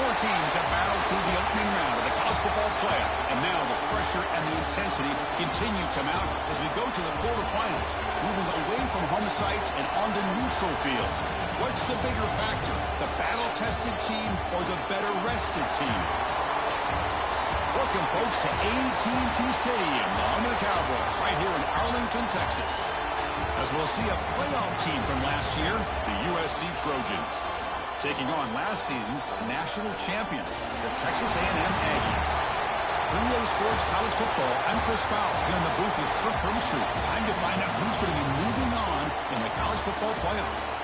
Four teams have battled through the opening round of the college football playoff, and now the pressure and the intensity continue to mount as we go to the quarterfinals, moving away from home sites and onto neutral fields. What's the bigger factor, the battle-tested team or the better-rested team? Welcome, folks, to AT&T Stadium, the home of the Cowboys, right here in Arlington, Texas. As we'll see a playoff team from last year, the USC Trojans, taking on last season's national champions, the Texas A&M Aggies. Relay Sports College Football, I'm Chris Fowler, here in the booth with Kirk Herbstreit. Time to find out who's going to be moving on in the college football playoff.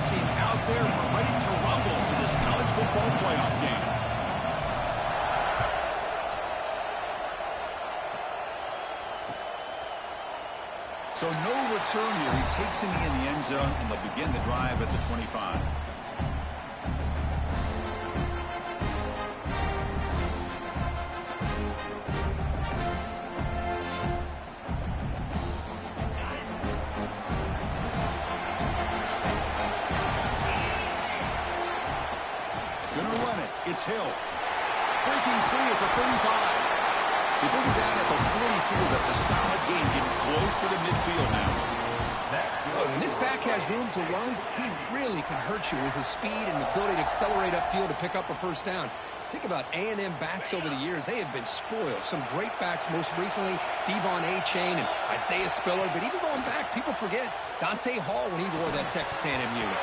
Team out there, we're ready to rumble for this college football playoff game. So no return here. He takes him in the end zone, and they'll begin the drive at the 25. It's Hill. Breaking free at the 35. They bring it down at the 44. That's a solid gain, getting closer to midfield now. When this back has room to run, he really can hurt you with his speed and ability to accelerate upfield to pick up a first down. Think about A&M backs over the years. They have been spoiled. Some great backs, most recently, Devon A-Chain and Isaiah Spiller. But even going back, people forget Dante Hall when he wore that Texas A&M unit.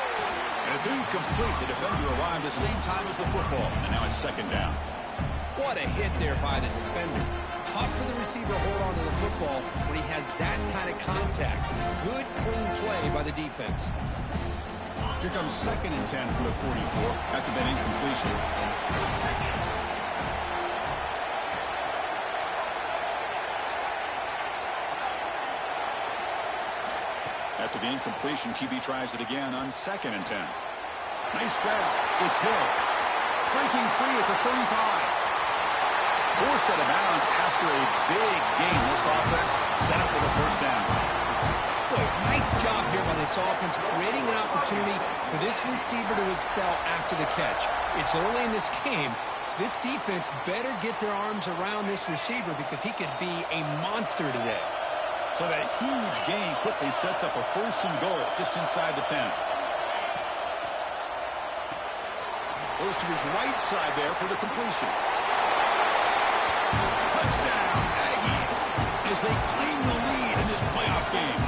And it's incomplete. The defender arrived the same time as the football. And now it's second down. What a hit there by the defender. Tough for the receiver to hold on to the football when he has that kind of contact. Good, clean play by the defense. Here comes second and 10 from the 44 after that incompletion. After the incompletion, QB tries it again on second and 10. Nice grab. It's Hill. Breaking free at the 35. Forced out of bounds after a big gain. This offense set up with a first down. Boy, nice job here by this offense, creating an opportunity for this receiver to excel after the catch. It's early in this game, so this defense better get their arms around this receiver because he could be a monster today. So that huge gain quickly sets up a first and goal just inside the 10. Goes to his right side there for the completion. Touchdown, Aggies, as they claim the lead in this playoff game.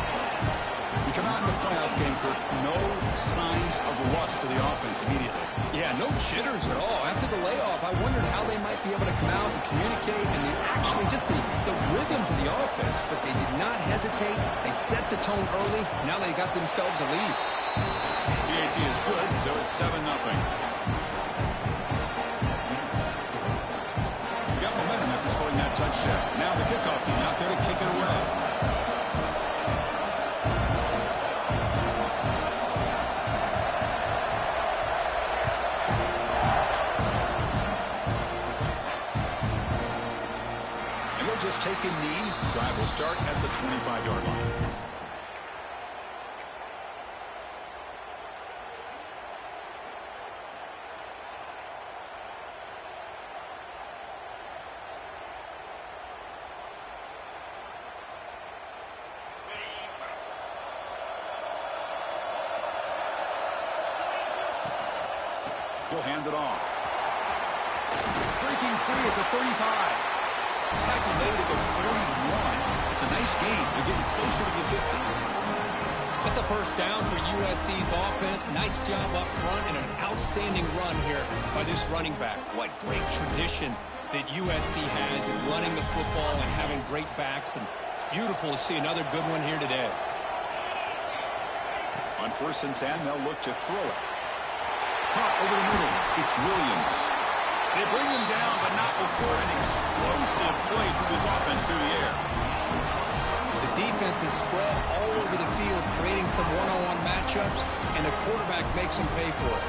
We come out in the playoff game, Kirk, no signs of rust for the offense immediately. Yeah, no jitters at all. After the layoff, I wondered how they might be able to come out and communicate and actually just the rhythm to the offense, but they did not hesitate. They set the tone early. Now they got themselves a lead. PAT is good, so it's 7-0. Got momentum after scoring that touchdown. Now the kickoff team out there to kick it away. Just take a knee. Drive will start at the 25-yard line. He'll hand it off. Breaking free at the 35. Tackle made at the 41. It's a nice gain. They're getting closer to the 50. That's a first down for USC's offense. Nice job up front and an outstanding run here by this running back. What great tradition that USC has in running the football and having great backs. And it's beautiful to see another good one here today. On first and 10, they'll look to throw it. Hot over the middle. It's Williams. They bring him down, but not before an explosive play through this offense through the air. The defense is spread all over the field, creating some one-on-one matchups, and the quarterback makes them pay for it.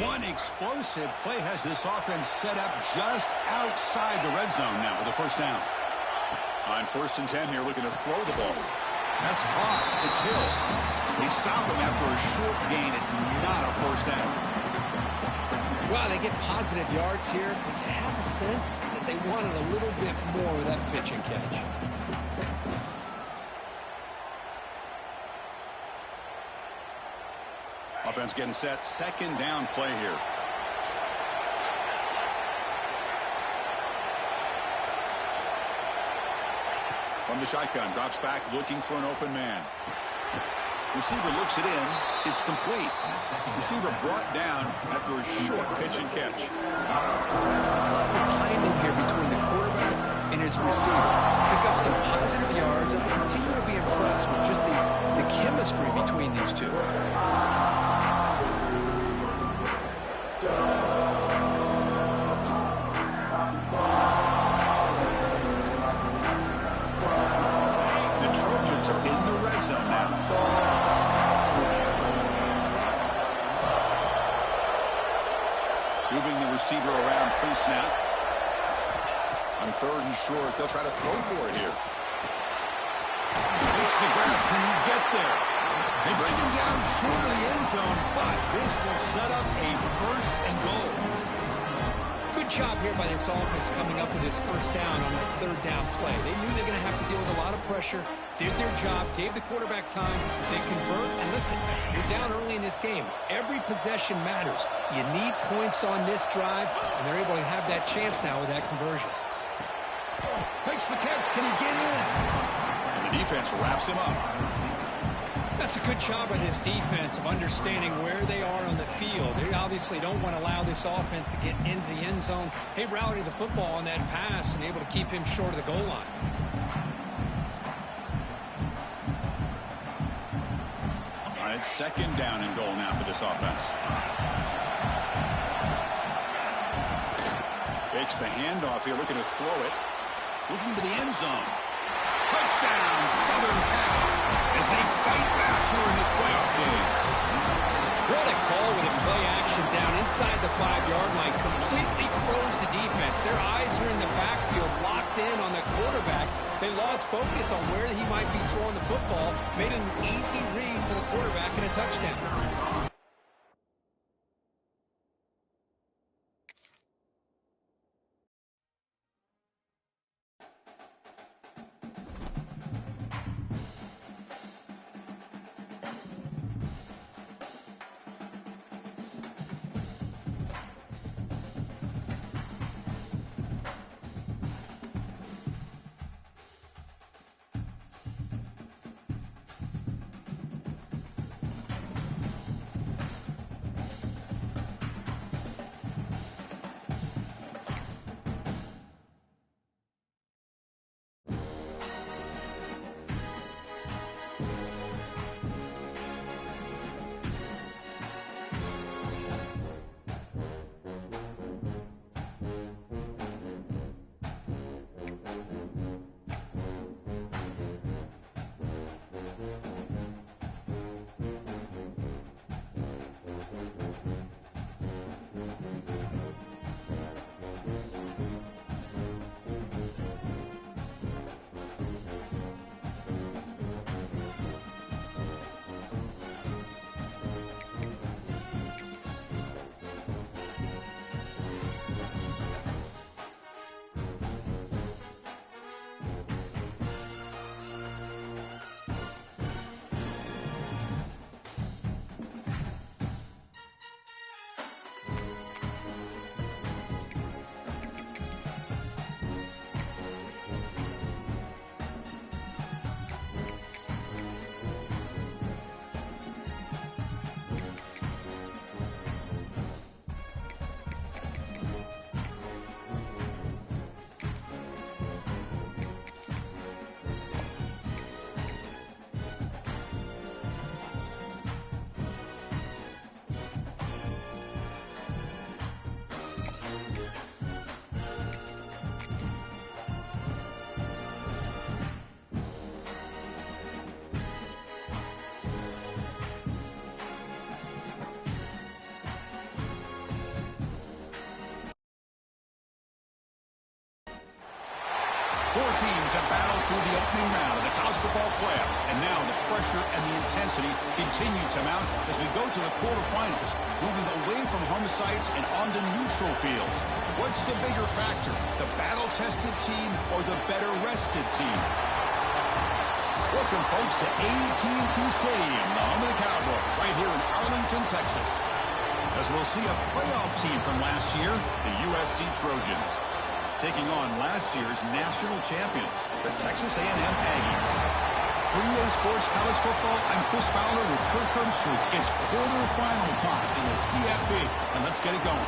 One explosive play has this offense set up just outside the red zone now with a first down. On 1st and 10 here, looking to throw the ball. That's caught. It's Hill. They stop him after a short gain. It's not a first down. Well, they get positive yards here, but you have a sense that they wanted a little bit more of that pitch and catch. Offense getting set. 2nd down play here. From the shotgun, drops back, looking for an open man. Receiver looks it in. It's complete. Receiver brought down after a short pitch and catch. Love the timing here between the quarterback and his receiver. Pick up some positive yards, and I continue to be impressed with just the chemistry between these two. In the red zone now. Moving the receiver around pre-snap. On 3rd and short, they'll try to throw for it here. Takes the grab. Can he get there? They bring him down short of the end zone, but this will set up a 1st and goal. Good job here by this offense coming up with his first down on that 3rd down play. They knew they were going to have to deal with a lot of pressure, did their job, gave the quarterback time, they convert, and listen, you're down early in this game. Every possession matters. You need points on this drive, and they're able to have that chance now with that conversion. Makes the catch. Can he get in? And the defense wraps him up. That's a good job by this defense of understanding where they are on the field. They obviously don't want to allow this offense to get into the end zone. They routed the football on that pass and able to keep him short of the goal line. All right, 2nd down and goal now for this offense. Fakes the handoff here, looking to throw it. Looking to the end zone. Touchdown, Southern Cal, as they fight back here in this playoff game. What a call with a play action down inside the 5-yard line. Completely froze the defense. Their eyes are in the backfield, locked in on the quarterback. They lost focus on where he might be throwing the football. Made an easy read for the quarterback and a touchdown. Four teams have battled through the opening round of the college football playoff, and now the pressure and the intensity continue to mount as we go to the quarterfinals, moving away from home sites and onto neutral fields. What's the bigger factor, the battle-tested team or the better-rested team? Welcome, folks, to AT&T Stadium, the home of the Cowboys, right here in Arlington, Texas. As we'll see a playoff team from last year, the USC Trojans, taking on last year's national champions, the Texas A&M Aggies. For EA Sports College Football, I'm Chris Fowler with Kirk Herbstreit. It's quarterfinal time in the CFP, and let's get it going.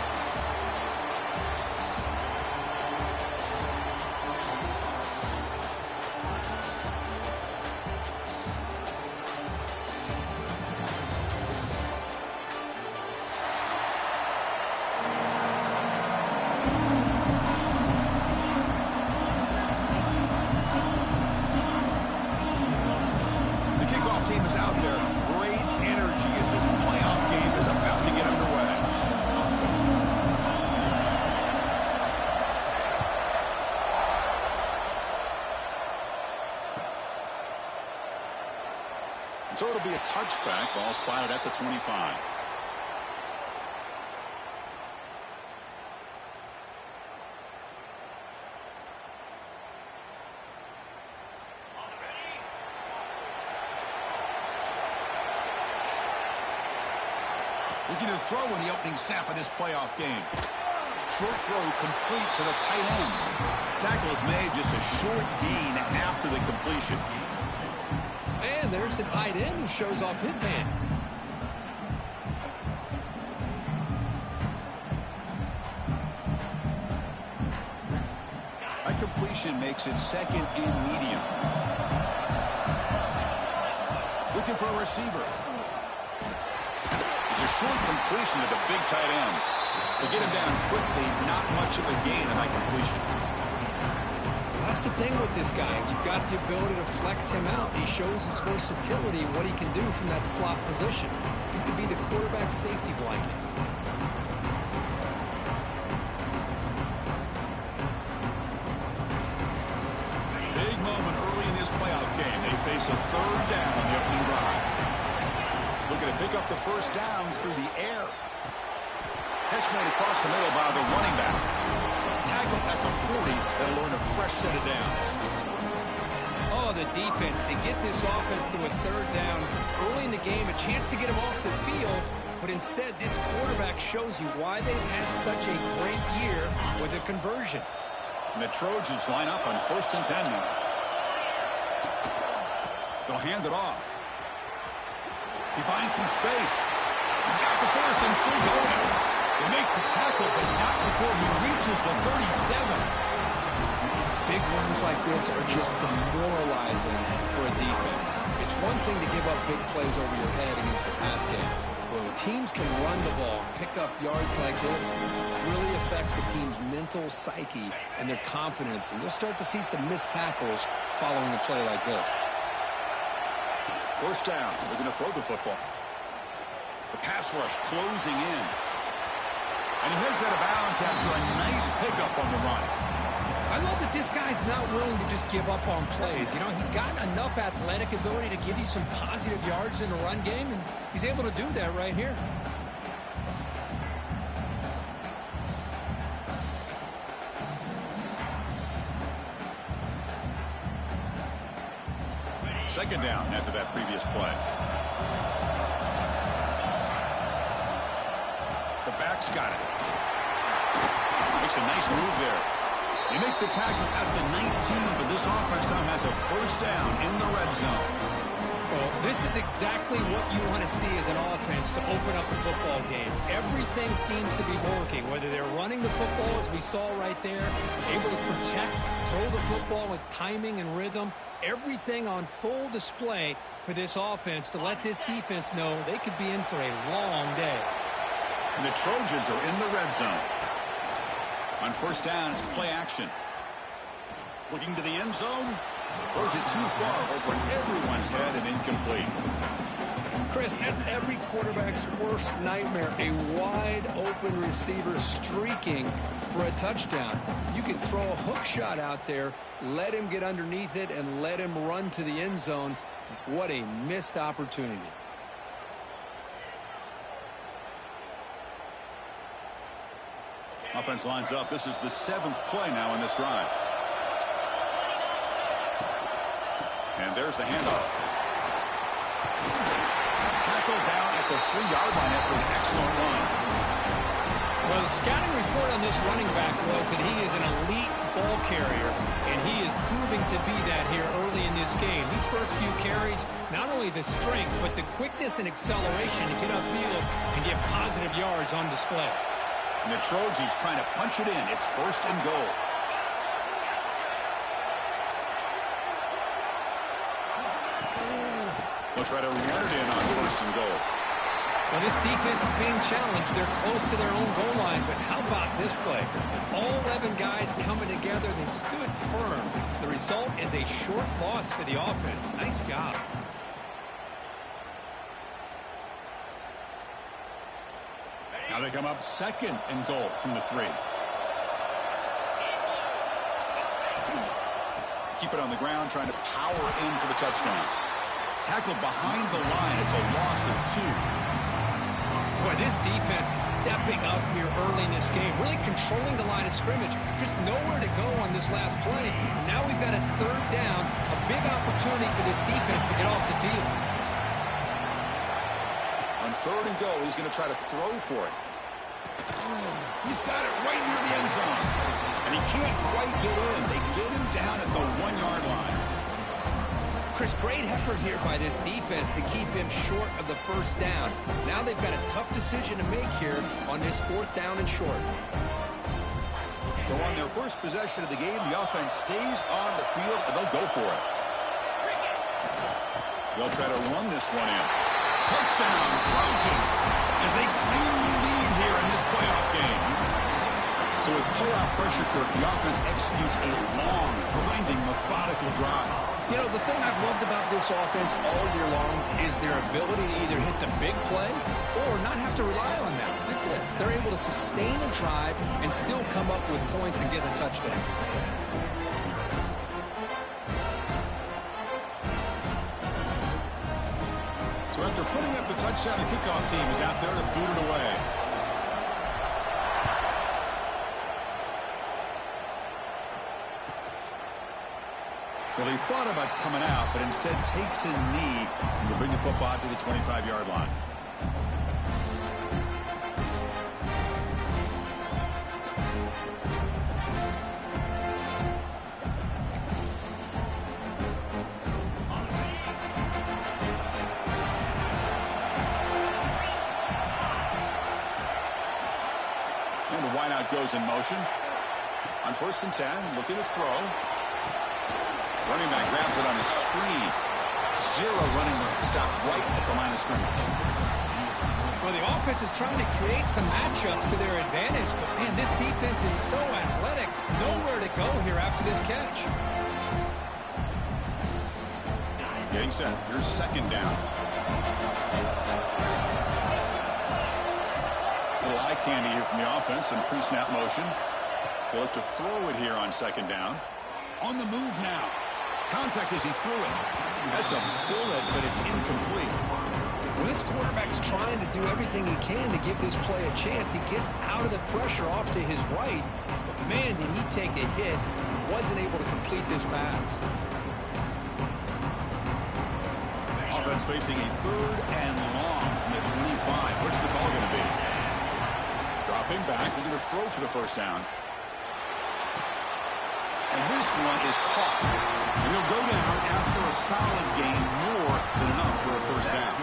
So it'll be a touchback, ball spotted at the 25. Looking to throw in the opening snap of this playoff game. Short throw complete to the tight end. Tackle is made, just a short gain after the completion. And there's the tight end who shows off his hands. That completion makes it second and medium. Looking for a receiver. It's a short completion to the big tight end. They get him down quickly, not much of a gain on that completion. That's the thing with this guy. You've got the ability to flex him out. He shows his versatility, what he can do from that slot position. He could be the quarterback safety blanket. Big moment early in this playoff game. They face a third down on the opening drive. Looking to pick up the first down through the air. Catch made across the middle by the running back. Tackle at the 40. That'll earn a fresh set of downs. Oh, the defense. They get this offense to a third down early in the game, a chance to get him off the field, but instead this quarterback shows you why they've had such a great year with a conversion. And the Trojans line up on 1st and 10 now. They'll hand it off. He finds some space. He's got the first and still going. They make the tackle, but not before he reaches the 37. Big runs like this are just demoralizing for a defense. It's one thing to give up big plays over your head against the pass game. When teams can run the ball, pick up yards like this, it really affects the team's mental psyche and their confidence. And you'll start to see some missed tackles following a play like this. First down, looking to throw the football. The pass rush closing in. And he heads out of bounds after a nice pickup on the run. I love that this guy's not willing to just give up on plays. You know, he's got enough athletic ability to give you some positive yards in the run game, and he's able to do that right here. Second down after that previous play. The back's got it. Makes a nice move there. They make the tackle at the 19, but this offense now has a first down in the red zone. Well, this is exactly what you want to see as an offense to open up a football game. Everything seems to be working, whether they're running the football, as we saw right there, able to protect, throw the football with timing and rhythm. Everything on full display for this offense to let this defense know they could be in for a long day. And the Trojans are in the red zone. On first down, it's play action. Looking to the end zone. Throws it too far over everyone's head and incomplete. Chris, that's every quarterback's worst nightmare. A wide-open receiver streaking for a touchdown. You can throw a hook shot out there, let him get underneath it, and let him run to the end zone. What a missed opportunity. Offense lines up. This is the 7th play now in this drive. And there's the handoff. Tackled down at the 3-yard line after an excellent run. Well, the scouting report on this running back was that he is an elite ball carrier, and he is proving to be that here early in this game. These first few carries, not only the strength, but the quickness and acceleration to get upfield and get positive yards on display. And the Trojans trying to punch it in. It's 1st and goal. They'll try to run it in on 1st and goal. Well, this defense is being challenged. They're close to their own goal line, but how about this play? All 11 guys coming together. They stood firm. The result is a short loss for the offense. Nice job. Now they come up 2nd and goal from the 3. Keep it on the ground, trying to power in for the touchdown. Tackled behind the line. It's a loss of 2. Boy, this defense is stepping up here early in this game, really controlling the line of scrimmage. Just nowhere to go on this last play. And now we've got a 3rd down, a big opportunity for this defense to get off the field. On 3rd and goal, he's going to try to throw for it. He's got it right near the end zone. And he can't quite get in. They get him down at the 1-yard line. Chris, great effort here by this defense to keep him short of the 1st down. Now they've got a tough decision to make here on this 4th down and short. So on their first possession of the game, the offense stays on the field, and they'll go for it. They'll try to run this one in. Touchdown, Trojans, as they claim the lead here in this playoff game. So with playoff pressure, the offense executes a long, grinding, methodical drive. You know, the thing I've loved about this offense all year long is their ability to either hit the big play or not have to rely on that. Like this, they're able to sustain a drive and still come up with points and get a touchdown. So after putting up a touchdown, the kickoff team is out there to boot it away. Well, he thought about coming out, but instead takes a knee and will bring the football to the 25-yard line. And the wideout goes in motion. On 1st and 10, looking to throw. Running back grabs it on a screen. 0 running room. Stop right at the line of scrimmage. Well, the offense is trying to create some matchups to their advantage, but, man, this defense is so athletic. Nowhere to go here after this catch. Getting set. Here's 2nd down. Little eye candy here from the offense and pre-snap motion. They look to throw it here on 2nd down. On the move now. Contact as he threw it. That's a bullet, but it's incomplete. Well, this quarterback's trying to do everything he can to give this play a chance. He gets out of the pressure off to his right, but man, did he take a hit and wasn't able to complete this pass. Offense facing a 3rd and long from the 25. What's the call going to be? Dropping back. They're going to throw for the 1st down. And this one is caught. And he'll go down after a solid gain, more than enough for a 1st down.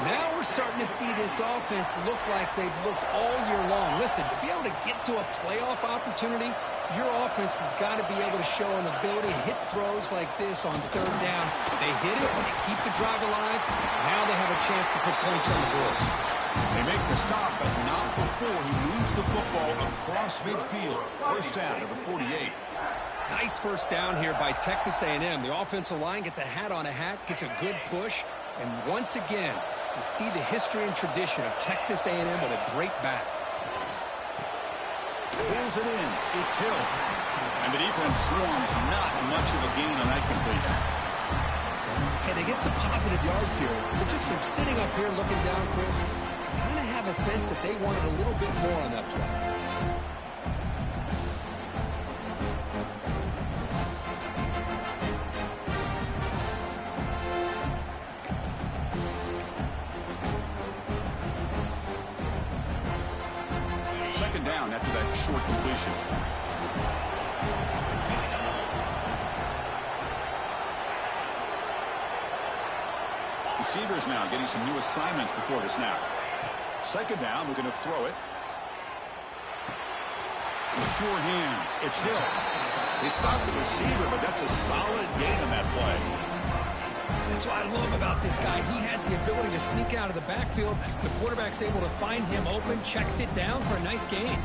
Now we're starting to see this offense look like they've looked all year long. Listen, to be able to get to a playoff opportunity, your offense has got to be able to show an ability to hit throws like this on 3rd down. They hit it, they keep the drive alive. Now they have a chance to put points on the board. They make the stop, but not before he moves the football across midfield. 1st down to the 48. Nice 1st down here by Texas A&M. The offensive line gets a hat on a hat, gets a good push, And once again, you see the history and tradition of Texas A&M with a great back. Pulls it in. It's Hill. And the defense swarms. Not much of a gain on that completion. Hey, they get some positive yards here. But just from sitting up here looking down, Chris, I kind of have a sense that they wanted a little bit more on that play. Second down after that short completion. Receivers now getting some new assignments before the snap. Second down, we're going to throw it. Sure hands. It's Hill. They stopped the receiver, but that's a solid gain on that play. That's what I love about this guy. He has the ability to sneak out of the backfield. The quarterback's able to find him open, checks it down for a nice gain.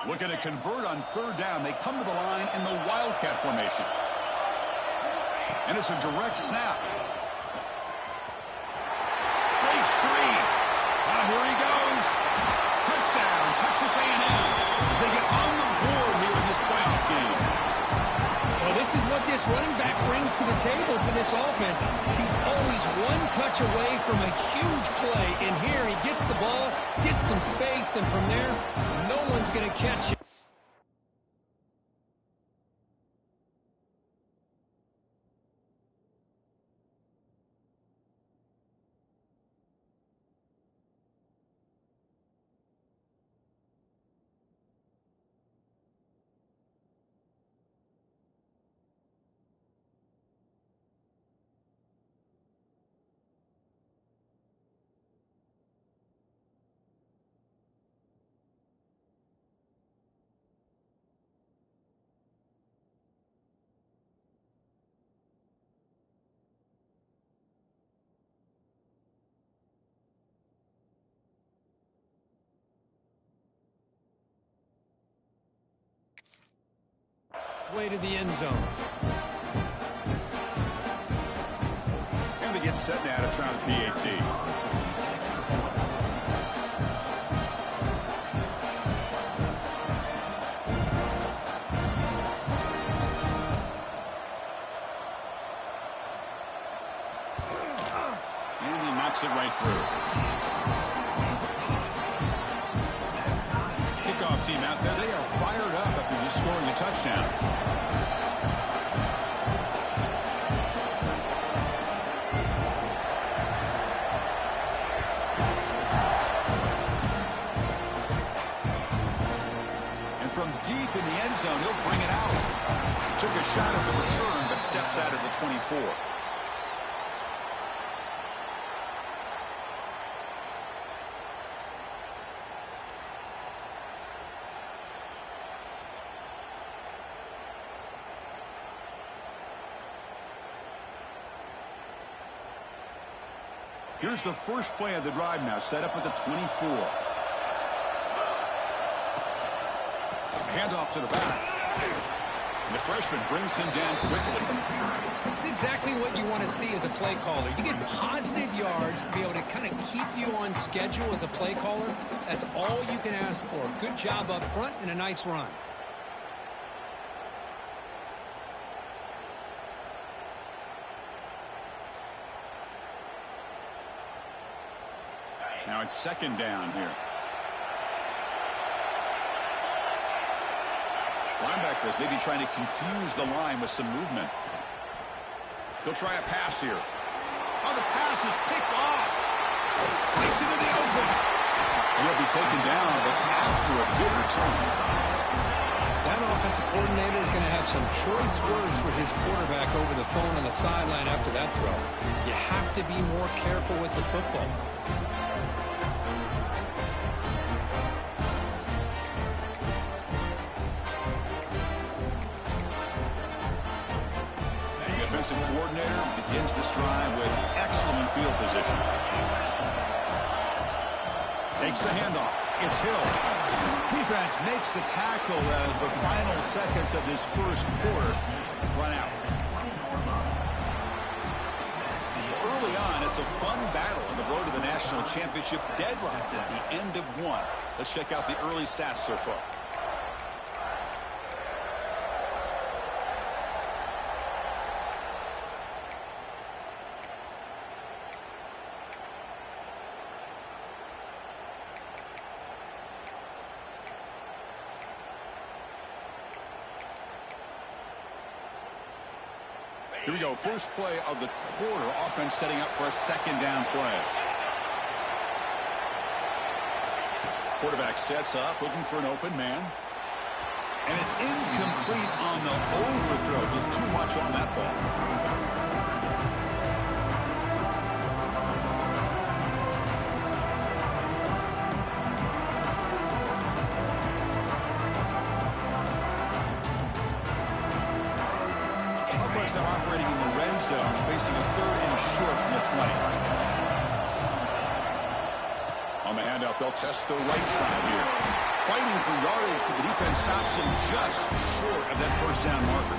Looking to convert on third down. They come to the line in the Wildcat formation. And it's a direct snap. Breaks free. Here he goes. Touchdown, Texas A&M, as they get on the board here in this playoff game. Well, this is what this running back brings to the table for this offense. He's always one touch away from a huge play. And here he gets the ball, gets some space, and from there, no one's going to catch it. Way to the end zone. And they get set now to try the PAT. And he knocks it right through. Kickoff team out there. They are fired up after just scoring a touchdown. From deep in the end zone, he'll bring it out. Took a shot at the return, but steps out of the 24. Here's the first play of the drive now, set up at the 24. Handoff to the back. And the freshman brings him down quickly. It's exactly what you want to see as a play caller. You get positive yards to be able to kind of keep you on schedule as a play caller. That's all you can ask for. Good job up front and a nice run. Now it's second down here. Linebackers maybe trying to confuse the line with some movement. They'll try a pass here. Oh, the pass is picked off. Takes it to the open. And he'll be taken down, but after a good return. That One offensive coordinator is going to have some choice words for his quarterback over the phone on the sideline after that throw. You have to be more careful with the football. The offensive coordinator begins this drive with excellent field position. Takes the handoff. It's Hill. Defense makes the tackle as the final seconds of this first quarter run out. Early on, it's a fun battle on the road to the national championship, deadlocked at the end of one. Let's check out the early stats so far. Here we go, first play of the quarter. Offense setting up for a second down play. Quarterback sets up, looking for an open man. And it's incomplete on the overthrow. Just too much on that ball. Now operating in the red zone, facing a 3rd and short from the 20. On the handoff, they'll test the right side here. Fighting for yardage, but the defense stops him just short of that first down marker.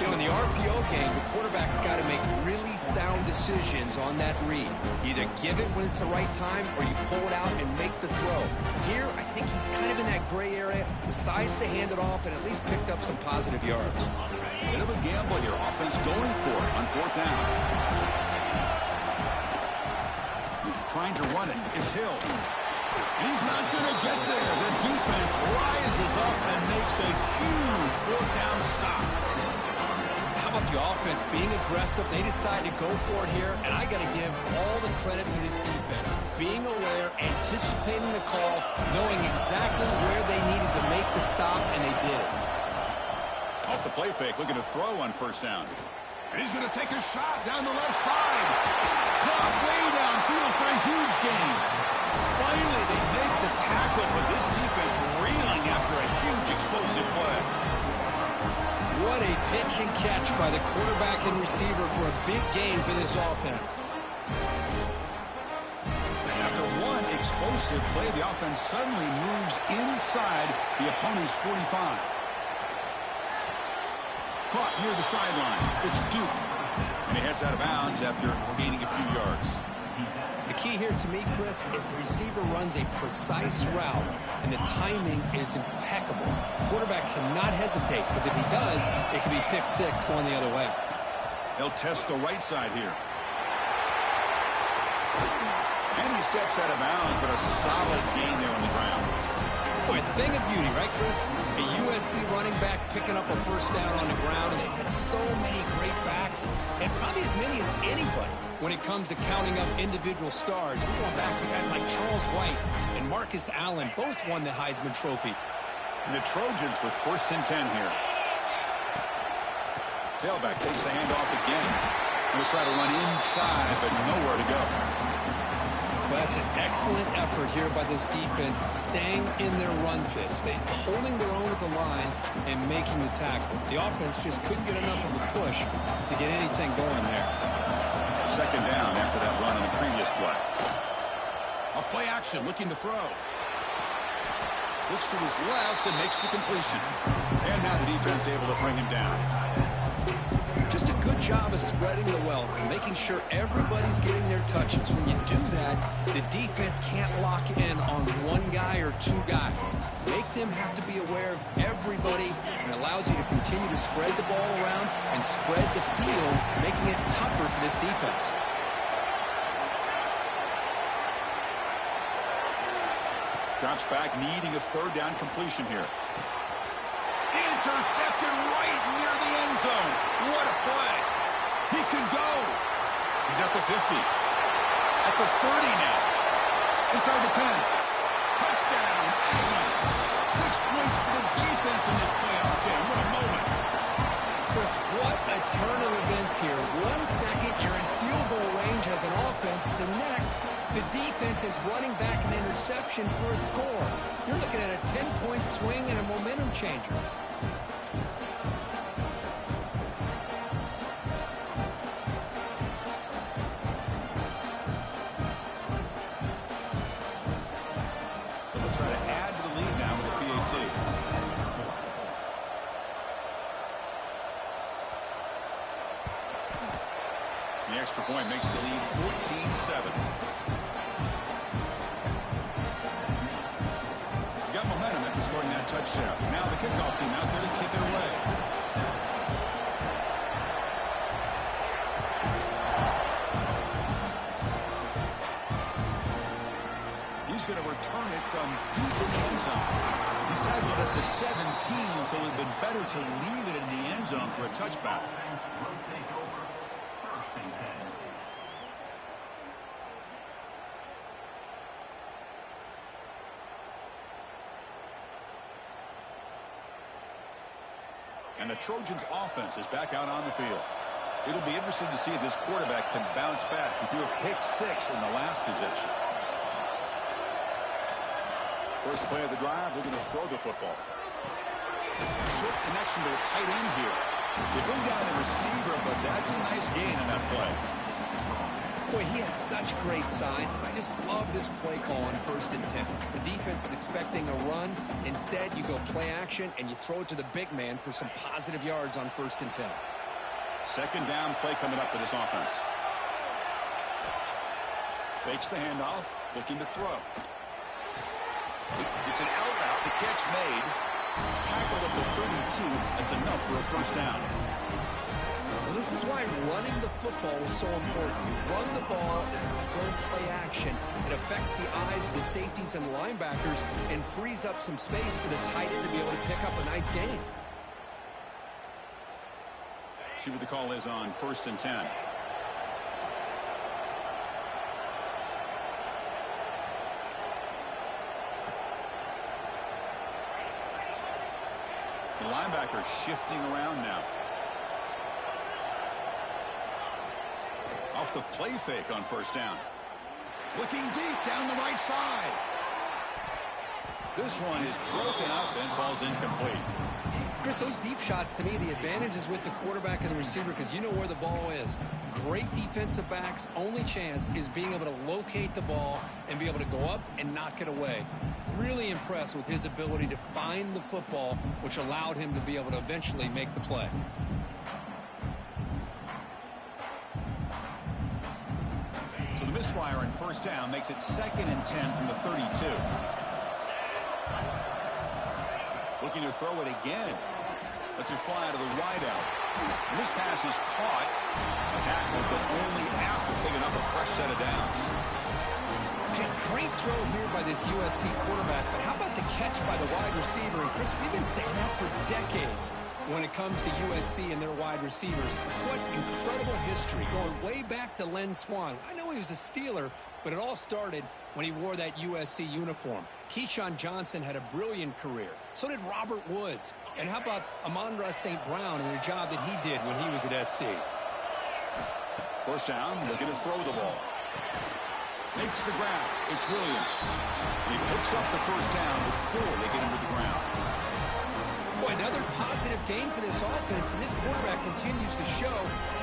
You know, in the RPO game, the quarterback's got to make really sound decisions on that read. Either give it when it's the right time, or you pull it out and make the throw. Here, I think he's kind of in that gray area, decides to hand it off, and at least picked up some positive yards. Bit of a gamble here. Offense going for it on 4th down. Trying to run it. It's Hill. He's not going to get there. The defense rises up and makes a huge 4th down stop. How about the offense being aggressive? They decide to go for it here, and I got to give all the credit to this defense. Being aware, anticipating the call, knowing exactly where they needed to make the stop, and they did it. Off the play fake, looking to throw on 1st down. And he's going to take a shot down the left side. Clock way downfield for a huge gain. Finally, they make the tackle, but this defense reeling after a huge explosive play. What a pitch and catch by the quarterback and receiver for a big gain for this offense. After one explosive play, the offense suddenly moves inside the opponent's 45. Caught near the sideline. It's Duke. And he heads out of bounds after gaining a few yards. The key here to me, Chris, is the receiver runs a precise route, and the timing is impeccable. Quarterback cannot hesitate, because if he does, it could be pick 6 going the other way. They'll test the right side here. And he steps out of bounds, but a solid gain there on the ground. Boy, thing of beauty, right, Chris? A USC running back picking up a 1st down on the ground, and they've had so many great backs, and probably as many as anybody when it comes to counting up individual stars. We're going back to guys like Charles White and Marcus Allen. Both won the Heisman Trophy. And the Trojans with 1st and 10 here. Tailback takes the handoff again. He'll try to run inside, but nowhere to go. Well, that's an excellent effort here by this defense, staying in their run fit, holding their own at the line and making the tackle. The offense just couldn't get enough of a push to get anything going there. 2nd down after that run on the previous play. A play action, looking to throw. Looks to his left and makes the completion. And now the defense able to bring him down. Just a good job of spreading the wealth and making sure everybody's getting their touches. When you do that, the defense can't lock in on one guy or 2 guys. Make them have to be aware of everybody, and allows you to continue to spread the ball around and spread the field, making it tougher for this defense. Drops back, needing a 3rd down completion here. Intercepted right near the end zone. What a play. He can go. He's at the 50. At the 30 now. Inside the 10. Touchdown, Aggies. 6 points for the defense in this playoff game. What a moment. Chris, what a turn of events here. 1 second, you're in field goal range as an offense. The next, the defense is running back an interception for a score. You're looking at a 10-point swing and a momentum changer. So they'll try to add to the lead now with the PAT. The extra point makes the lead 14-7. Got momentum after scoring that touchdown. Now the kickoff team out there to kick it away. He's going to return it from deep in the end zone. He's tackled at the 17, so it would have been better to leave it in the end zone for a touchback. And the Trojans' offense is back out on the field. It'll be interesting to see if this quarterback can bounce back. He threw a pick-6 in the last possession. First play of the drive, they're going to throw the football. Short connection to the tight end here. They bring down the receiver, but that's a nice gain on that play. Boy, he has such great size. I just love this play call on 1st and 10. The defense is expecting a run. Instead, you go play action, and you throw it to the big man for some positive yards on 1st and 10. Second down play coming up for this offense. Fakes the handoff, looking to throw. It's an out route, the catch made. Tackled at the 32. That's enough for a first down. Well, this is why running the football is so important. You run the ball, and if you go play action, it affects the eyes of the safeties and linebackers and frees up some space for the tight end to be able to pick up a nice gain. See what the call is on 1st and 10. The linebacker shifting around now. Off the play fake on 1st down. Looking deep down the right side. This one is broken up and falls incomplete. Chris, those deep shots, to me, the advantage is with the quarterback and the receiver because you know where the ball is. Great defensive backs' only chance is being able to locate the ball and be able to go up and knock it away. Really impressed with his ability to find the football, which allowed him to be able to eventually make the play. So the misfire on 1st down makes it 2nd and 10 from the 32. Looking to throw it again. Lets it fly out of the wideout. And this pass is caught. A tackle, but only after picking up a fresh set of downs. Hey, great throw here by this USC quarterback, but how about the catch by the wide receiver? And Chris, we've been saying that for decades when it comes to USC and their wide receivers. What incredible history, going way back to Len Swan. I know he was a Steeler, but it all started when he wore that USC uniform. Keyshawn Johnson had a brilliant career. So did Robert Woods. And how about Amon-Ra St. Brown and the job that he did when he was at SC? First down, looking to throw the ball. Makes the grab. It's Williams. He picks up the first down before they get him to the ground. Boy, another positive game for this offense, and this quarterback continues to show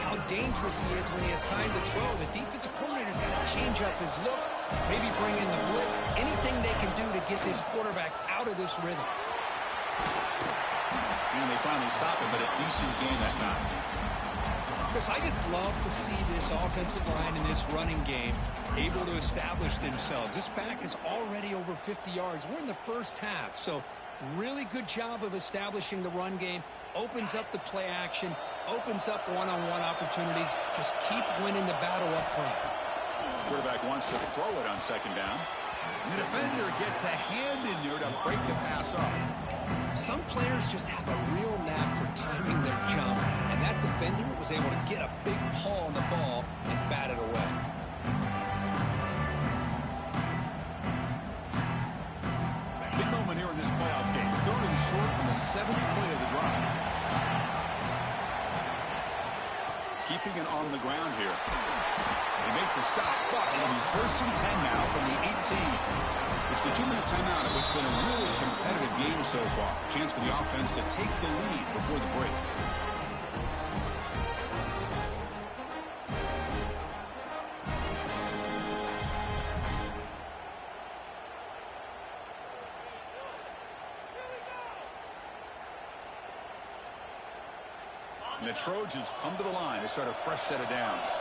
how dangerous he is when he has time to throw. The defensive coordinator's got to change up his looks, maybe bring in the blitz, anything they can do to get this quarterback out of this rhythm. And they finally stop him, but a decent game that time. Chris, I just love to see this offensive line in this running game able to establish themselves. This back is already over 50 yards. We're in the first half, so really good job of establishing the run game. Opens up the play action, opens up one-on-one opportunities. Just keep winning the battle up front. Quarterback wants to throw it on 2nd down. The defender gets a hand in there to break the pass up. Some players just have a real knack for timing their jump, and that defender was able to get a big paw on the ball and bat it away. Big moment here in this playoff game. short on the 7th play of the drive. Keeping it on the ground here. They make the stop, but it'll be 1st and 10 now from the 18. It's the 2-minute timeout, of which has been a really competitive game so far. Chance for the offense to take the lead before the break. And the Trojans come to the line to start a fresh set of downs.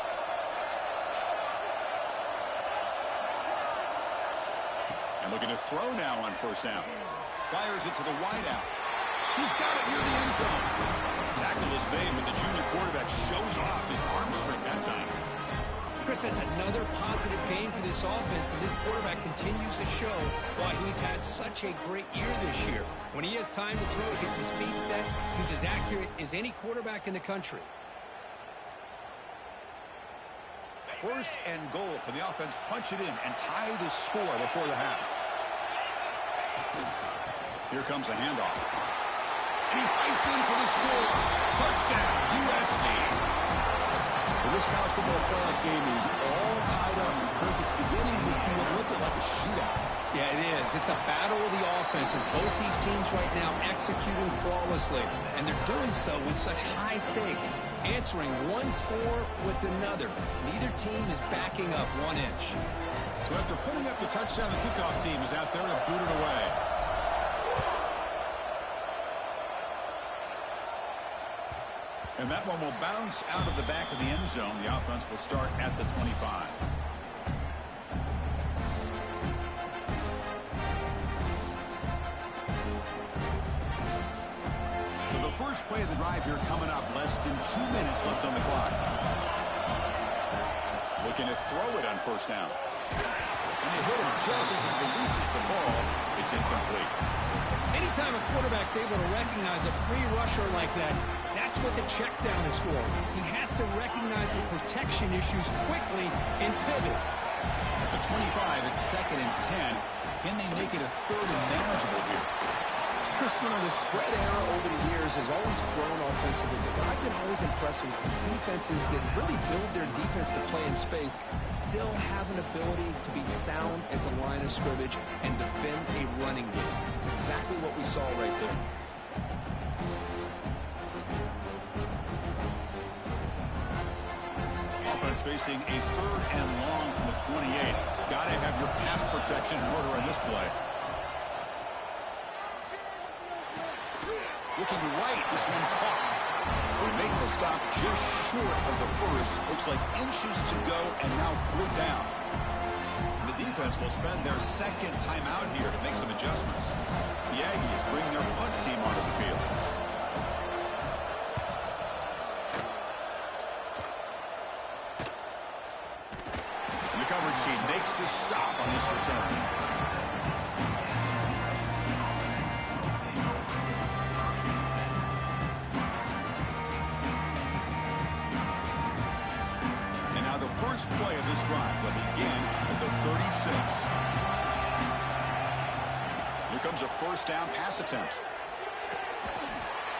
And looking to throw now on 1st down. Fires it to the wideout. He's got it near the end zone. Tackle is made, but the junior quarterback shows off his arm strength that time. Chris, that's another positive game for this offense, and this quarterback continues to show why he's had such a great year this year. When he has time to throw, he gets his feet set. He's as accurate as any quarterback in the country. 1st and goal. Can the offense punch it in and tie the score before the half? Here comes a handoff. And he fights in for the score. Touchdown, USC. This college football playoff game is all tied up. Kirk, it's beginning to feel a little bit like a shootout. Yeah, it is. It's a battle of the offenses. Both these teams right now executing flawlessly, and they're doing so with such high stakes, answering one score with another. Neither team is backing up 1 inch. So after putting up the touchdown, the kickoff team is out there to boot it away. And that one will bounce out of the back of the end zone. The offense will start at the 25. So the first play of the drive here coming up. Less than 2 minutes left on the clock. Looking to throw it on 1st down. And they hit him just as he releases the ball. It's incomplete. Anytime a quarterback's able to recognize a free rusher like that, that's what the check down is for. He has to recognize the protection issues quickly and pivot. At the 25, it's 2nd and 10. Can they make it a 3rd and manageable here? Chris, you know, the spread era over the years has always grown offensively, but I've been always impressed with defenses that really build their defense to play in space, still have an ability to be sound at the line of scrimmage and defend a running game. It's exactly what we saw right there. Offense facing a 3rd and long from the 28. Got to have your pass protection in order on this play. Looking right, this one caught. They make the stop just short of the 1st. Looks like inches to go, and now 3rd down. The defense will spend their 2nd timeout here to make some adjustments. The Aggies bring their punt team onto the field. And the coverage team makes the stop on this return. First play of this drive will begin at the 36. Here comes a 1st down pass attempt.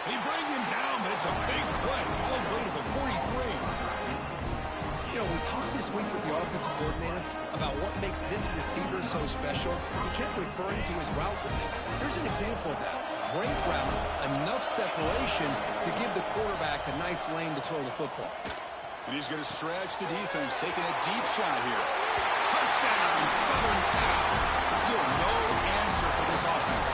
They bring him down, but it's a big play all the way to the 43. You know, we talked this week with the offensive coordinator about what makes this receiver so special. He kept referring to his route with him. Here's an example of that. Great route, enough separation to give the quarterback a nice lane to throw the football. And he's going to stretch the defense, taking a deep shot here. Touchdown, Southern Cal. Still no answer for this offense.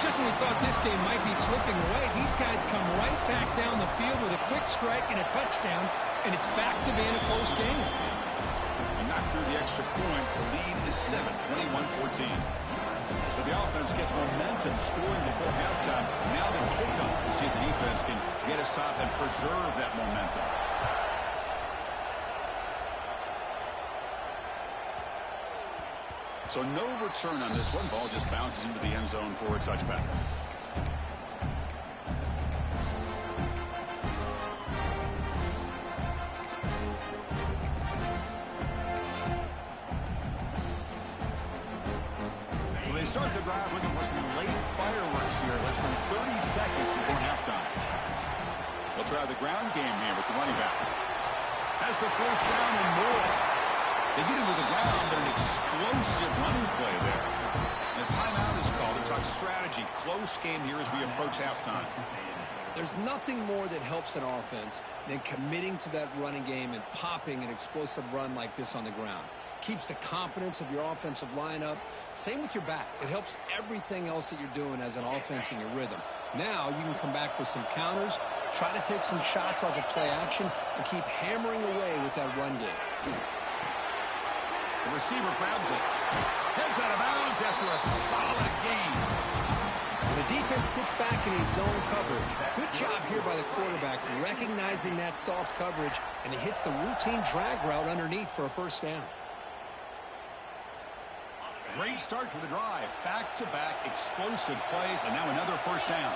Just when we thought this game might be slipping away, these guys come right back down the field with a quick strike and a touchdown, and it's back to being a close game. And not through the extra point. The lead is 7, 21-14. So the offense gets momentum, scoring before halftime. Now the kickoff. We'll see if the defense can get a stop and preserve that momentum. So no return on this one. Ball just bounces into the end zone for a touchback. start the drive looking for some late fireworks here. Less than 30 seconds before halftime. They'll try the ground game here with the running back. Has the first down and more. They get him to the ground, but an explosive running play there. And a timeout is called to talk strategy. Close game here as we approach halftime. There's nothing more that helps an offense than committing to that running game and popping an explosive run like this on the ground. Keeps the confidence of your offensive lineup. Same with your back. It helps everything else that you're doing as an offense in your rhythm. Now you can come back with some counters, try to take some shots off of play action, and keep hammering away with that run game. The receiver grabs it. Heads out of bounds after a solid gain. The defense sits back in his zone coverage. Good job here by the quarterback recognizing that soft coverage, and he hits the routine drag route underneath for a first down. Great start to the drive. Back-to-back explosive plays, and now another first down.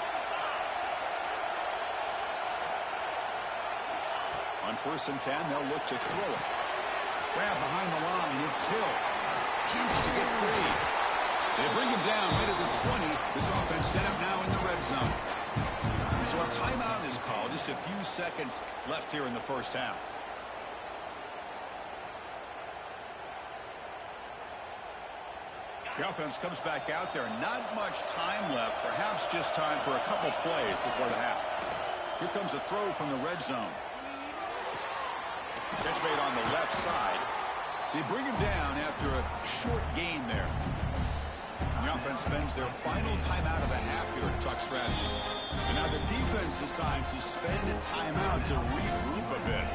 On 1st and 10, they'll look to throw it. Grab behind the line. It's Hill. Shoots to get free. They bring him down right at the 20. This offense set up now in the red zone. So a timeout is called. Just a few seconds left here in the first half. The offense comes back out there. Not much time left. Perhaps just time for a couple plays before the half. Here comes a throw from the red zone. Catch made on the left side. They bring him down after a short gain there. The offense spends their final timeout of the half here to talk strategy. And now the defense decides to spend a timeout to regroup a bit.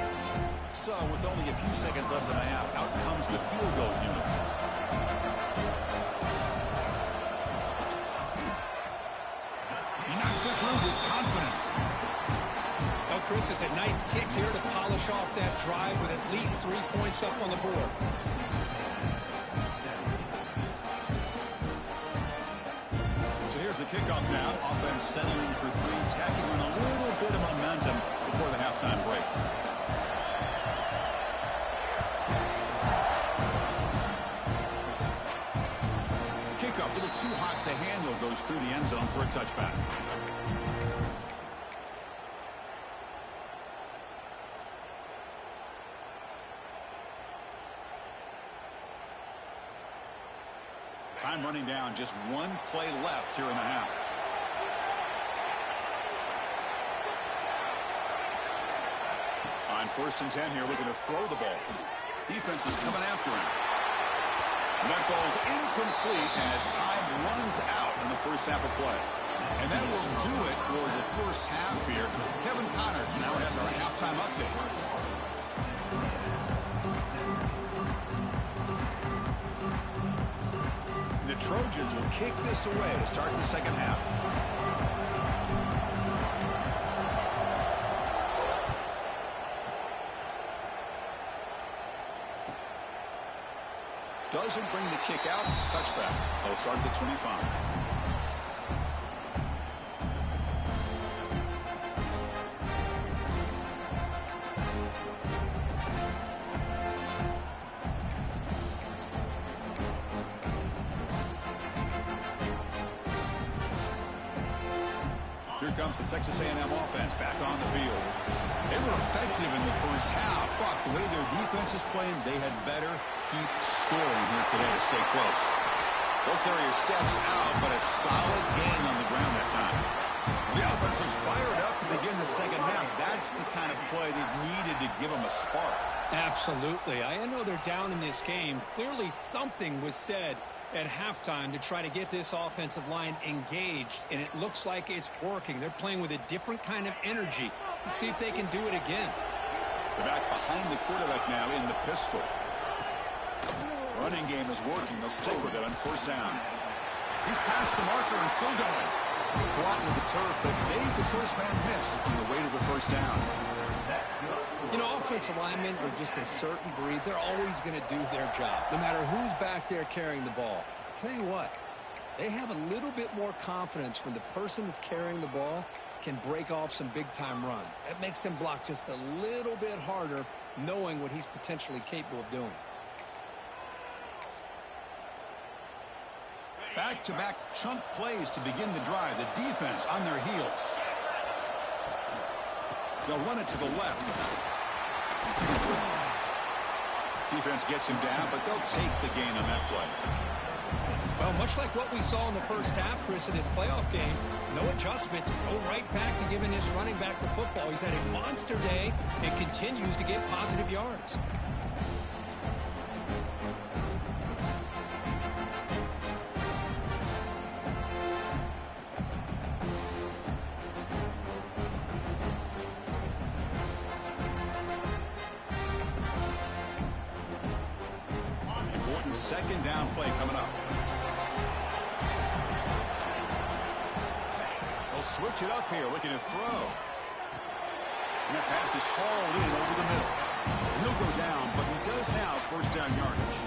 So with only a few seconds left in the half, out comes the field goal unit. He knocks it through with confidence. Oh, Chris, it's a nice kick here to polish off that drive with at least 3 points up on the board. So here's the kickoff now. Offense settling for 3, tacking on a little bit of momentum before the halftime break. Kickoff a little too hot to handle, goes through the end zone for a touchback. Time running down, just 1 play left here in the half. On 1st and 10 here, looking to throw the ball. Defense is coming after him. And that falls incomplete as time runs out in the first half of play. And that will do it for the first half here. Kevin Connors now has our halftime update. The Trojans will kick this away to start the second half. Doesn't bring the kick out. Touchback. They'll start at the 25. Here comes the Texas A&M offense back on the field. They were effective in the first half, but the way their defense is playing, they had better keep scoring here today to stay close. Ball carrier steps out, but a solid gain on the ground that time. The offense was fired up to begin the second half. That's the kind of play they needed to give them a spark. Absolutely. I know they're down in this game. Clearly something was said at halftime to try to get this offensive line engaged, and it looks like it's working. They're playing with a different kind of energy. Let's see if they can do it again. They're back behind the quarterback now in the pistol. Running game is working. They'll stick with it on first down. He's past the marker and still going. Blocked with the turf, but made the first man miss on the way to the first down. You know, offensive linemen are just a certain breed. They're always going to do their job, no matter who's back there carrying the ball. I'll tell you what, they have a little bit more confidence when the person that's carrying the ball can break off some big-time runs. That makes them block just a little bit harder, knowing what he's potentially capable of doing. Back-to-back chunk plays to begin the drive. The defense on their heels. They'll run it to the left. Defense gets him down, but they'll take the gain on that play. Well, much like what we saw in the first half, Chris, in this playoff game, no adjustments, go right back to giving this running back the football. He's had a monster day and continues to get positive yards. Important second down play coming up. Switch it up here, looking to throw. And that pass is hauled in over the middle. He'll go down, but he does have first down yardage.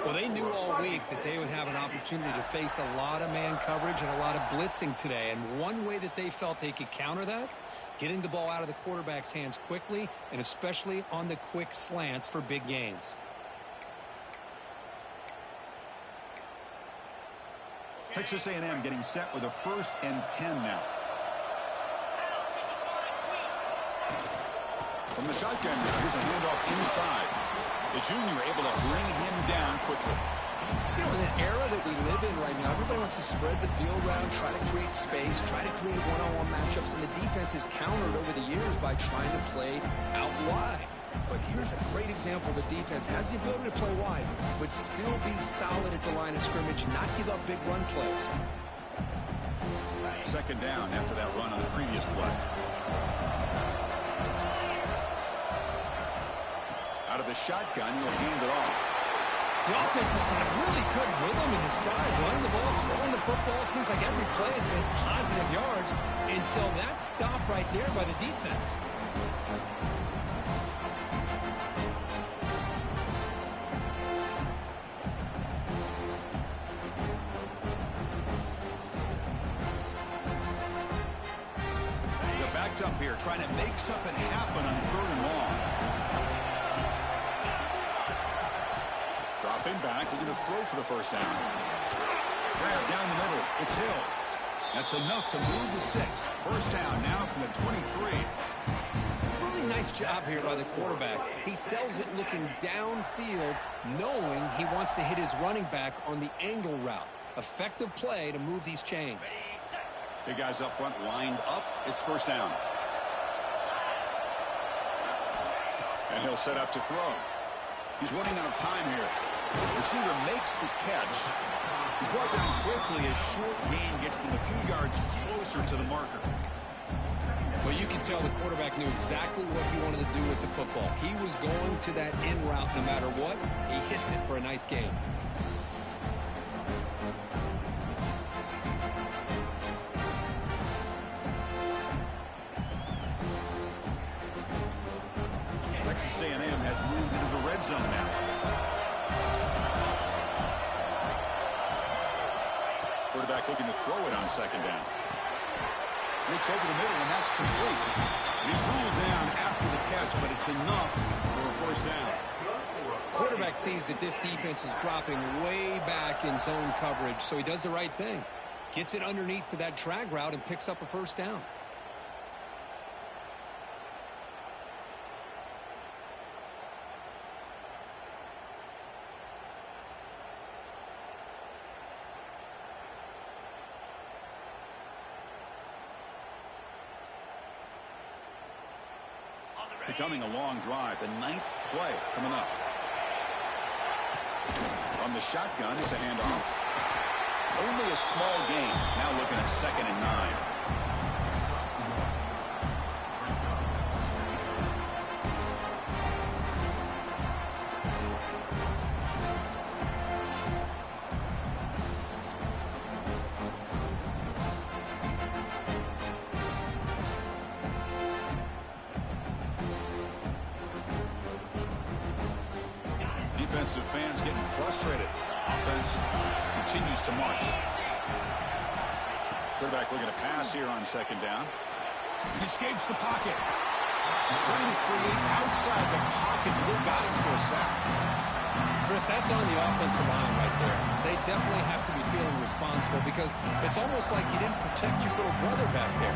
Well, they knew all week that they would have an opportunity to face a lot of man coverage and a lot of blitzing today. And one way that they felt they could counter that, getting the ball out of the quarterback's hands quickly, and especially on the quick slants for big gains. Texas A&M getting set with a 1st and 10 now. From the shotgun now, here's a handoff inside. The junior able to bring him down quickly. You know, in the era that we live in right now, everybody wants to spread the field around, try to create space, try to create one-on-one matchups, and the defense is countered over the years by trying to play out wide. But here's a great example. The defense has the ability to play wide, but still be solid at the line of scrimmage, not give up big run plays. Second down after that run on the previous play. Out of the shotgun, he'll hand it off. The offense has had really good rhythm in this drive, running the ball, throwing the football. Seems like every play has been positive yards until that stop right there by the defense. Up here trying to make something happen on 3rd and long. Dropping back, looking to throw for the first down. Grab down the middle. It's Hill. That's enough to move the sticks. First down now from the 23. Really nice job here by the quarterback. He sells it looking downfield, knowing he wants to hit his running back on the angle route. Effective play to move these chains. Big guys up front lined up. It's first down. And he'll set up to throw. He's running out of time here. The receiver makes the catch. He's brought down quickly as short gain gets them a few yards closer to the marker. Well, you can tell the quarterback knew exactly what he wanted to do with the football. He was going to that in route no matter what. He hits it for a nice gain. Texas A&M has moved into the red zone now. Quarterback looking to throw it on second down. Looks over the middle, and that's complete. And he's ruled down after the catch, but it's enough for a first down. Quarterback sees that this defense is dropping way back in zone coverage, so he does the right thing. Gets it underneath to that drag route and picks up a first down. Becoming a long drive, the 9th play coming up. From the shotgun, it's a handoff. Only a small gain. Now looking at 2nd and 9. Defensive fans getting frustrated. Offense continues to march. Quarterback looking to pass here on second down. He escapes the pocket. Trying to create outside the pocket. They got him for a sack. Chris, that's on the offensive line right there. They definitely have to be feeling responsible because it's almost like you didn't protect your little brother back there.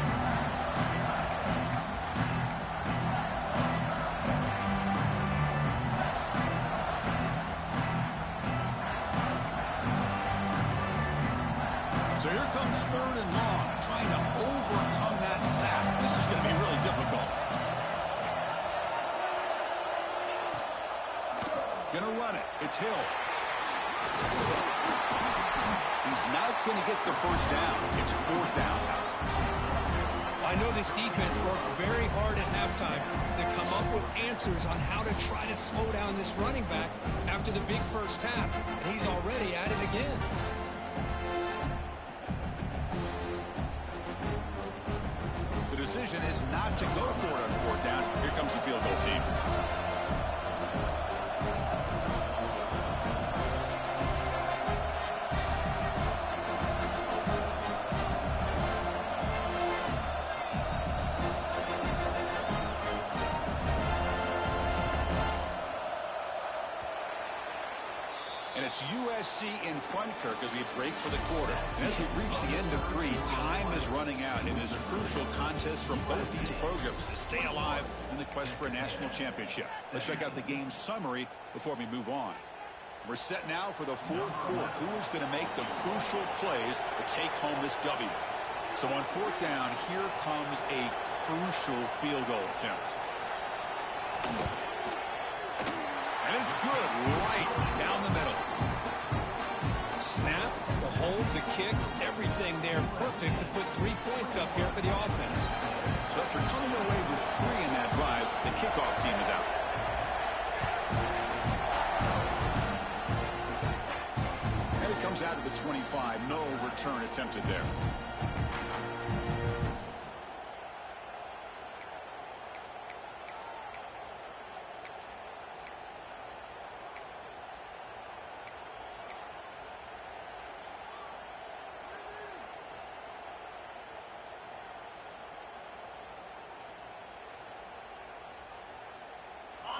So here comes 3rd and long, trying to overcome that sack. This is going to be really difficult. Going to run it. It's Hill. He's not going to get the first down. It's 4th down now. I know this defense worked very hard at halftime to come up with answers on how to try to slow down this running back after the big first half, and he's already at it again. The decision is not to go for it on 4th down. Here comes the field goal team. And it's USC in front, Kirk, as we break for the quarter. And as we reach the end of 3, time is running out. It is a crucial contest for both these programs to stay alive in the quest for a national championship. Let's check out the game summary before we move on. We're set now for the 4th quarter. Who is going to make the crucial plays to take home this W? So on 4th down, here comes a crucial field goal attempt. And it's good, right down the middle. Snap, the hold, the kick, everything there perfect to put 3 points up here for the offense. So after coming away with 3 in that drive, the kickoff team is out. And it comes out to the 25. No return attempted there.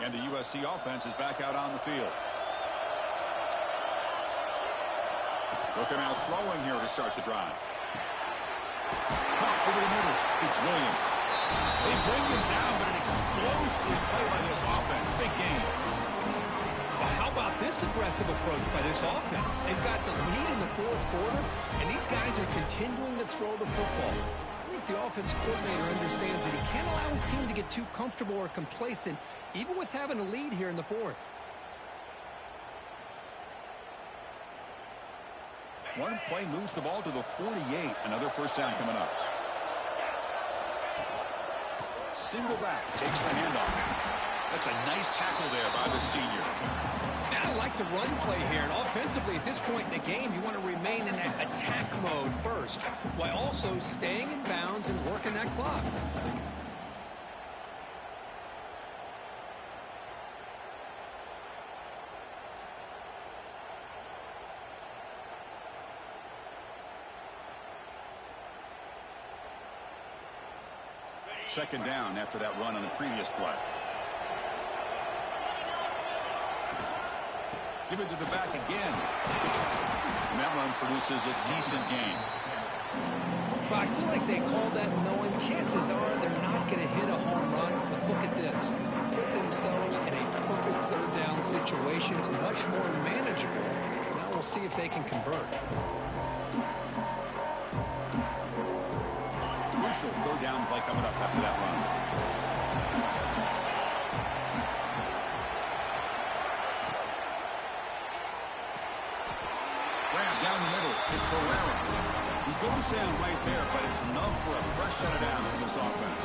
And the USC offense is back out on the field. Looking out throwing here to start the drive. Caught over the middle. It's Williams. They bring him down, but an explosive play by this offense. Big game. Well, how about this aggressive approach by this offense? They've got the lead in the 4th quarter, and these guys are continuing to throw the football. I think the offense coordinator understands that he can't allow his team to get too comfortable or complacent, even with having a lead here in the 4th. One play moves the ball to the 48. Another first down coming up. Single back takes the handoff. That's a nice tackle there by the senior. Now I like the run play here, and offensively at this point in the game, you want to remain in that attack mode first, while also staying in bounds and working that clock. Second down after that run on the previous play. Give it to the back again. And that run produces a decent gain. But I feel like they called that knowing chances are they're not going to hit a home run. But look at this. Put themselves in a perfect 3rd down situation. It's much more manageable. Now we'll see if they can convert. Crucial 3rd down play coming up after that run. Grab down the middle. It's Barrera. He goes down right there, but it's enough for a fresh set of downs for this offense.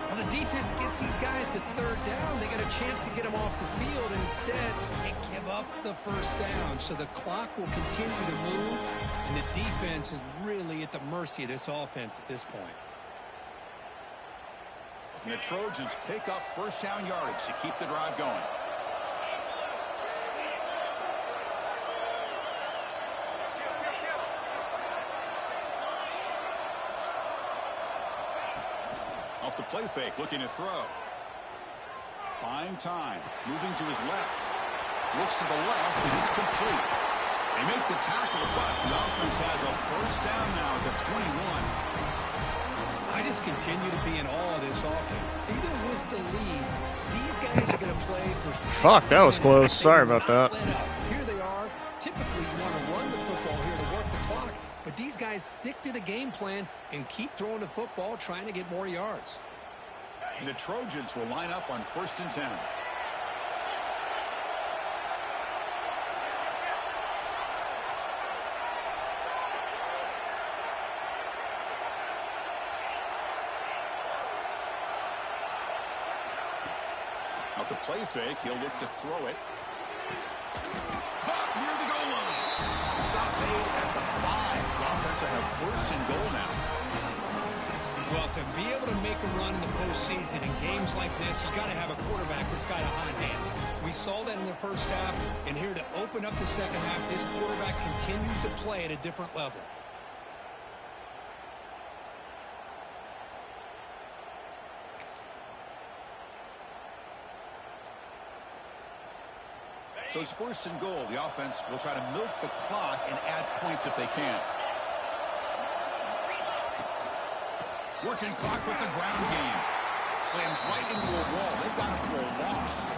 Well, the defense gets these guys to 3rd down. They got a chance to get them off the field, and instead they give up the first down. So the clock will continue to move, and the defense is really at the mercy of this offense at this point. And the Trojans pick up first down yardage to keep the drive going. Off the play fake, looking to throw. Buying time, moving to his left. Looks to the left, and it's complete. They make the tackle, but the offense has a first down now at the 21. I just continue to be in awe of this offense. Even with the lead, these guys are going to play for 6 Fuck, that was close. minutes. Sorry about that. Here they are. Typically, you want to run the football here to work the clock, but these guys stick to the game plan and keep throwing the football, trying to get more yards. And the Trojans will line up on 1st and 10. Off the play fake, he'll look to throw it. Caught near the goal line. Stop made at the 5. The offense will have 1st and goal now. Well, to be able to make a run in the postseason in games like this, you got to have a quarterback that's got a hot hand. We saw that in the first half, and here to open up the second half, this quarterback continues to play at a different level. So it's 1st and goal. The offense will try to milk the clock and add points if they can. Working clock with the ground game. Slams right into a wall. They've got it for a loss.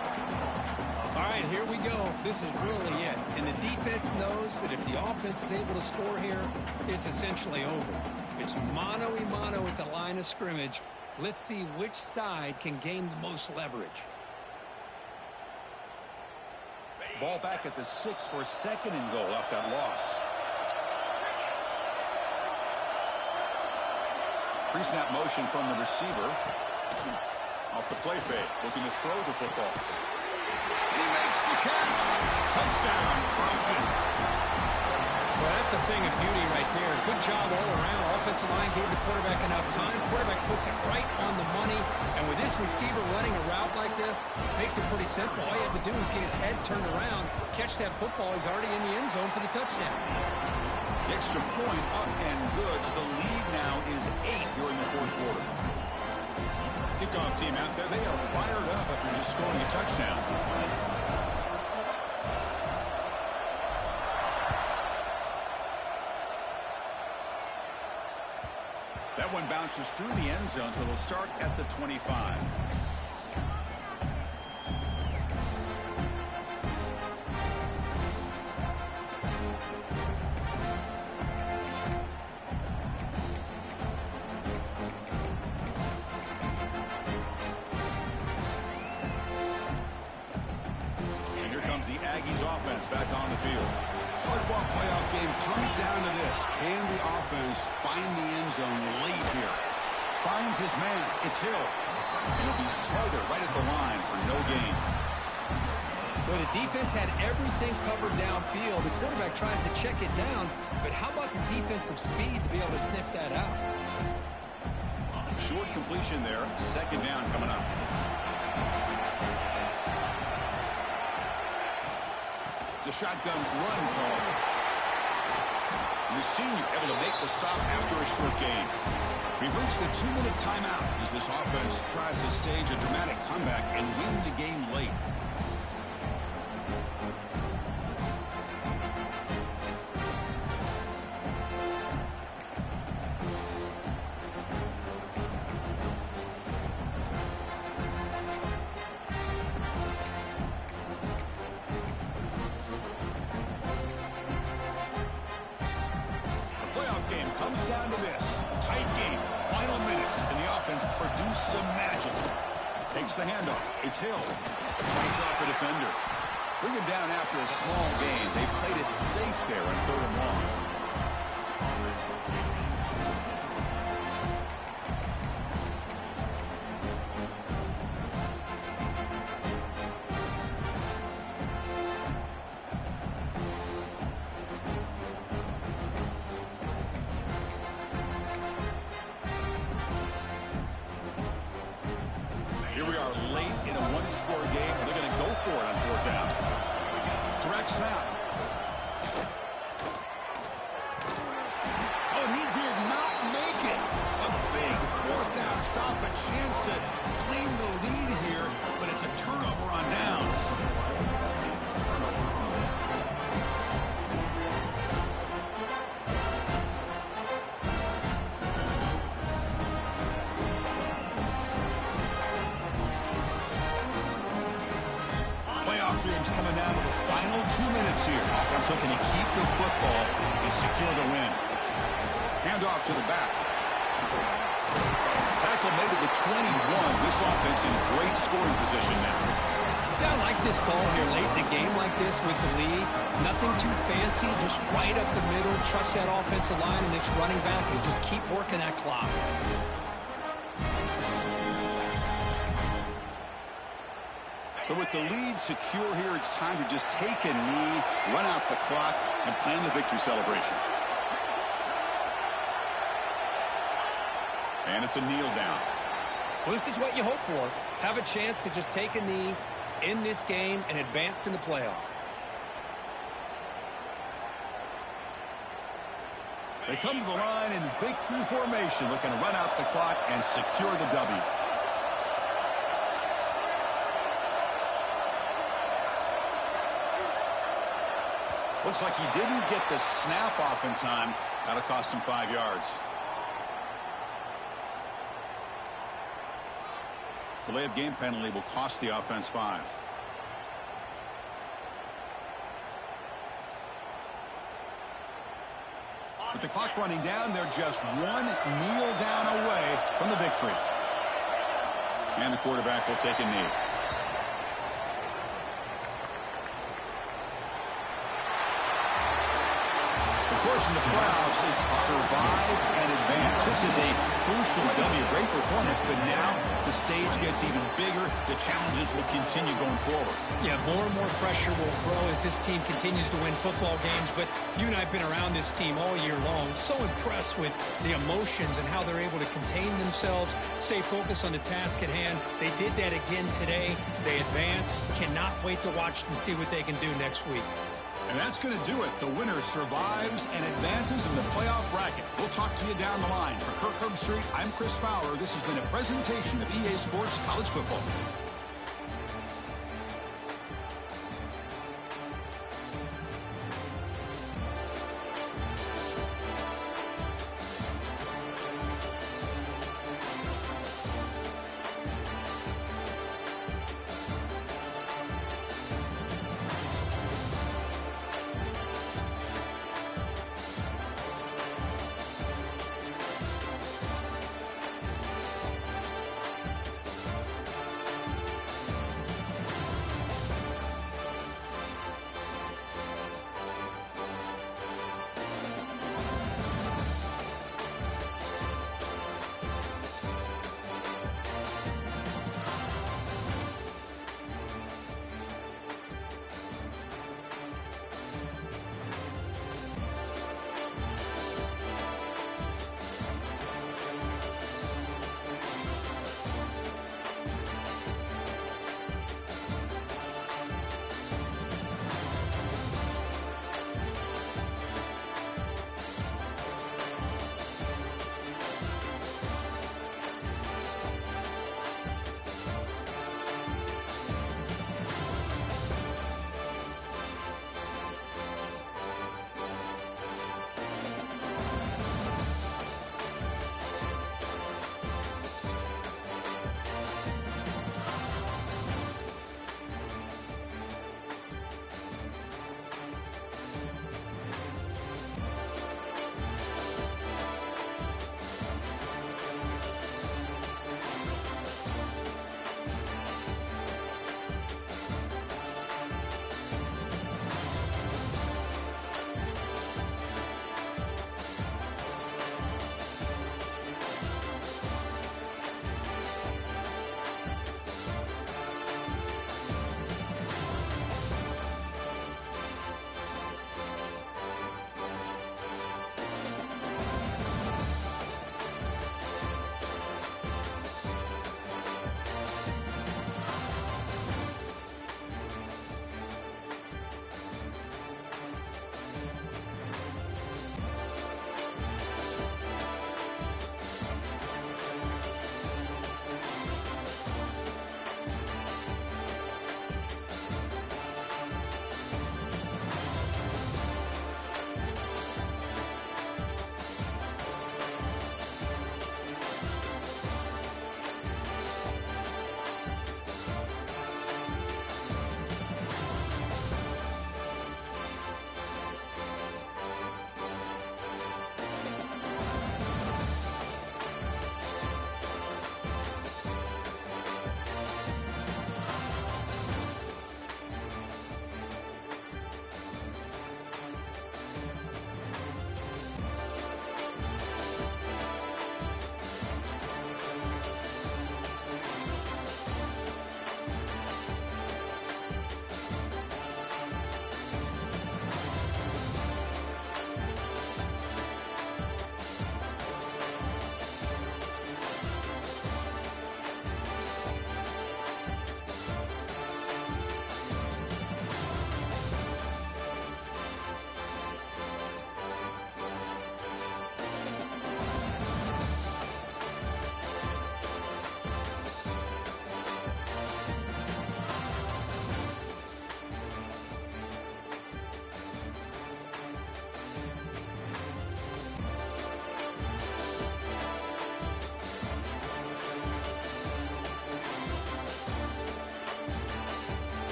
All right, here we go. This is really it. And the defense knows that if the offense is able to score here, it's essentially over. It's mano-a-mano at the line of scrimmage. Let's see which side can gain the most leverage. Ball back at the 6 for 2nd and goal off that loss. Pre-snap motion from the receiver. Off the play fake, looking to throw the football. And he makes the catch. Touchdown, Trojans. Well, that's a thing of beauty right there. Good job all around. Offensive line gave the quarterback enough time. Quarterback puts it right on the money. And with this receiver running a route like this, makes it pretty simple. All you have to do is get his head turned around, catch that football. He's already in the end zone for the touchdown. The extra point up and good. So the lead now is 8 here in the 4th quarter. Kickoff team out there. They are fired up after just scoring a touchdown. That one bounces through the end zone, so they'll start at the 25. And here comes the Aggies offense back on the field. Hardball playoff game comes down to this. Can the offense find the end zone late here? Finds his man. It's Hill. And he'll be smothered right at the line for no gain. Well, the defense had everything covered downfield. The quarterback tries to check it down, but how about the defensive speed to be able to sniff that out? Short completion there. 2nd down coming up. It's a shotgun run call. And the senior able to make the stop after a short gain. We've reached the 2-minute timeout as this offense tries to stage a dramatic comeback and win the game late. Comes down to this. Tight game. Final minutes. And the offense produced some magic. Takes the handoff. It's Hill. Breaks off a defender. Bring him down after a small gain. They played it safe there on 3rd and long. Here we are late in a one-score game. They're going to go for it on 4th down. Direct snap. Oh, he did not make it. A big 4th down stop, a chance chance to claim the lead here, but it's a turnover on downs. Playoff dreams coming down to the final 2 minutes here. Offense looking to keep the football and secure the win. Handoff to the back. Tackle made at the 21. This offense in great scoring position now. Yeah, I like this call here late in the game like this with the lead. Nothing too fancy, just right up the middle. Trust that offensive line and this running back and just keep working that clock. So with the lead secure here, it's time to just take a knee, run out the clock, and plan the victory celebration. And it's a kneel down. Well, this is what you hope for. Have a chance to just take a knee, in this game, and advance in the playoff. They come to the line in victory formation, looking to run out the clock and secure the W. Looks like he didn't get the snap off in time. That'll cost him 5 yards. Delay of game penalty will cost the offense 5. With the clock running down, they're just one kneel down away from the victory. And the quarterback will take a knee. Of course, in the playoffs, it's survive and advance. This is a crucial W. Great performance, but now the stage gets even bigger. The challenges will continue going forward. Yeah, more and more pressure will grow as this team continues to win football games. But you and I have been around this team all year long. So impressed with the emotions and how they're able to contain themselves, stay focused on the task at hand. They did that again today. They advance. Cannot wait to watch and see what they can do next week. And that's going to do it. The winner survives and advances in the playoff bracket. We'll talk to you down the line. For Kirk Herbstreit, I'm Chris Fowler. This has been a presentation of EA Sports College Football.